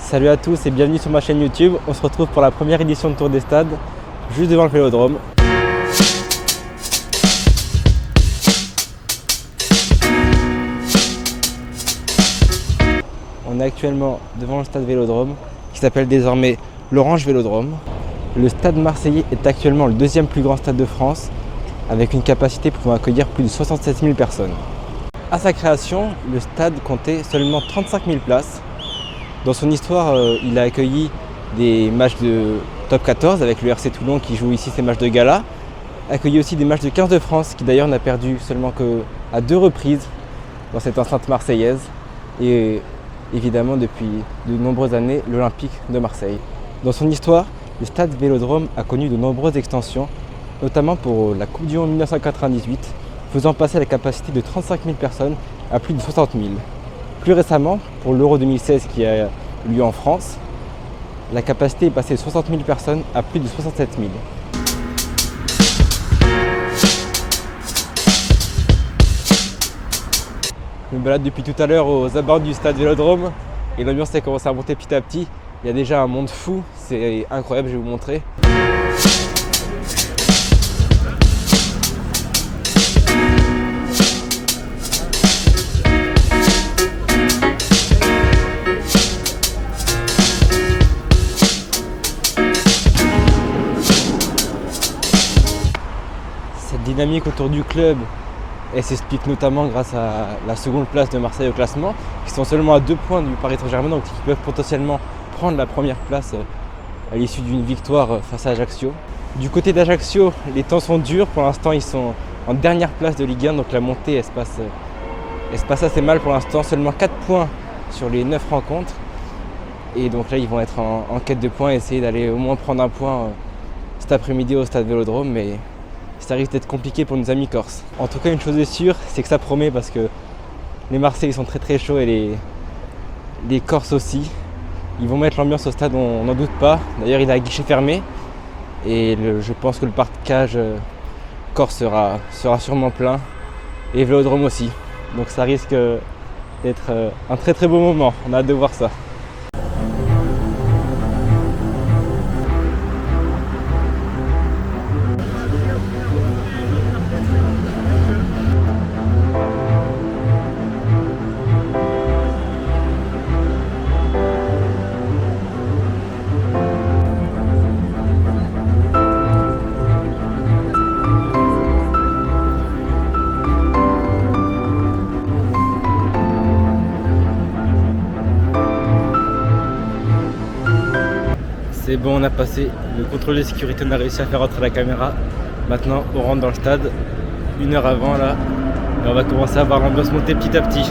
Salut à tous et bienvenue sur ma chaîne YouTube. On se retrouve pour la première édition de Tour des Stades, juste devant le Vélodrome. On est actuellement devant le stade Vélodrome, qui s'appelle désormais l'Orange Vélodrome. Le stade marseillais est actuellement le deuxième plus grand stade de France, avec une capacité pouvant accueillir plus de 67 000 personnes. À sa création, le stade comptait seulement 35 000 places. Dans son histoire, il a accueilli des matchs de top 14 avec le RC Toulon qui joue ici ses matchs de gala. Accueilli aussi des matchs de 15 de France qui d'ailleurs n'a perdu seulement qu'à 2 reprises dans cette enceinte marseillaise. Et évidemment depuis de nombreuses années l'Olympique de Marseille. Dans son histoire, le stade Vélodrome a connu de nombreuses extensions, notamment pour la Coupe du Monde 1998, faisant passer la capacité de 35 000 personnes à plus de 60 000. Plus récemment, pour l'Euro 2016 qui a lieu en France, la capacité est passée de 60 000 personnes à plus de 67 000. Je me balade depuis tout à l'heure aux abords du stade Vélodrome et l'ambiance a commencé à monter petit à petit. Il y a déjà un monde fou, c'est incroyable, je vais vous montrer. Cette dynamique autour du club, elle s'explique notamment grâce à la seconde place de Marseille au classement, qui sont seulement à 2 points du Paris Saint-Germain, donc qui peuvent potentiellement prendre la première place à l'issue d'une victoire face à Ajaccio. Du côté d'Ajaccio, les temps sont durs, pour l'instant ils sont en dernière place de Ligue 1, donc la montée elle se passe assez mal pour l'instant, seulement 4 points sur les 9 rencontres. Et donc là ils vont être en quête de points, essayer d'aller au moins prendre un point cet après-midi au stade Vélodrome, mais ça risque d'être compliqué pour nos amis corses. En tout cas, une chose est sûre, c'est que ça promet parce que les Marseillais sont très très chauds et les Corses aussi. Ils vont mettre l'ambiance au stade, on n'en doute pas. D'ailleurs, il est à guichet fermé et je pense que le parquage corse sera sûrement plein et Vélodrome aussi. Donc ça risque d'être un très très beau moment. On a hâte de voir ça. C'est bon, on a passé le contrôle de sécurité, on a réussi à faire rentrer la caméra. Maintenant, on rentre dans le stade, 1 heure avant là, et on va commencer à voir l'ambiance monter petit à petit.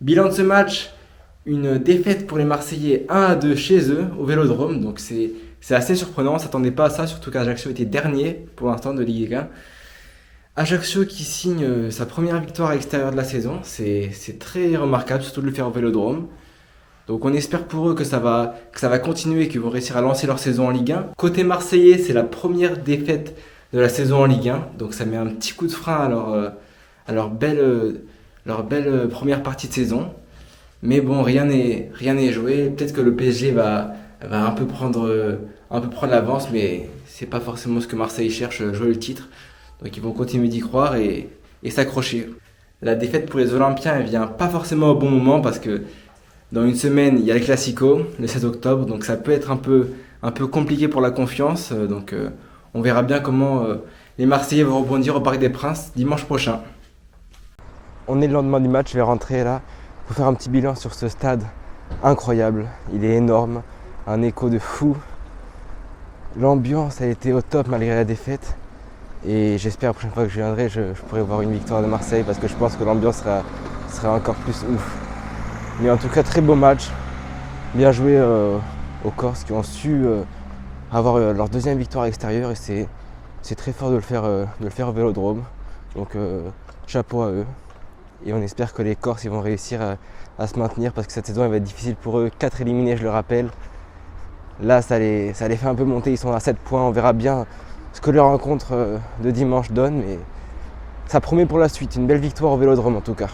Bilan de ce match, une défaite pour les Marseillais 1-2 chez eux au Vélodrome, donc c'est assez surprenant, on ne s'attendait pas à ça, surtout qu'Ajaccio était dernier pour l'instant de Ligue 1. Ajaccio qui signe sa première victoire à l'extérieur de la saison, c'est très remarquable, surtout de le faire au Vélodrome. Donc on espère pour eux que ça va continuer, qu'ils vont réussir à lancer leur saison en Ligue 1. Côté Marseillais, c'est la première défaite de la saison en Ligue 1, donc ça met un petit coup de frein à leur belle première partie de saison. Mais bon, rien n'est joué. Peut-être que le PSG va un peu prendre l'avance, mais c'est pas forcément ce que Marseille cherche, jouer le titre. Donc ils vont continuer d'y croire et s'accrocher. La défaite pour les Olympiens, elle vient pas forcément au bon moment parce que dans une semaine, il y a le Classico, le 16 octobre, donc ça peut être un peu compliqué pour la confiance. Donc on verra bien comment les Marseillais vont rebondir au Parc des Princes dimanche prochain. On est le lendemain du match, je vais rentrer là pour faire un petit bilan sur ce stade incroyable. Il est énorme, un écho de fou. L'ambiance a été au top malgré la défaite. Et j'espère la prochaine fois que je viendrai, je pourrai voir une victoire de Marseille parce que je pense que l'ambiance sera encore plus ouf. Mais en tout cas, très beau match. Bien joué aux Corses qui ont su avoir leur deuxième victoire à l'extérieur et c'est très fort de le faire au Vélodrome. Donc chapeau à eux. Et on espère que les Corses ils vont réussir à se maintenir parce que cette saison elle va être difficile pour eux. 4 éliminés, je le rappelle. Là, ça les fait un peu monter. Ils sont à 7 points. On verra bien ce que leur rencontre de dimanche donne. Mais ça promet pour la suite. Une belle victoire au Vélodrome en tout cas.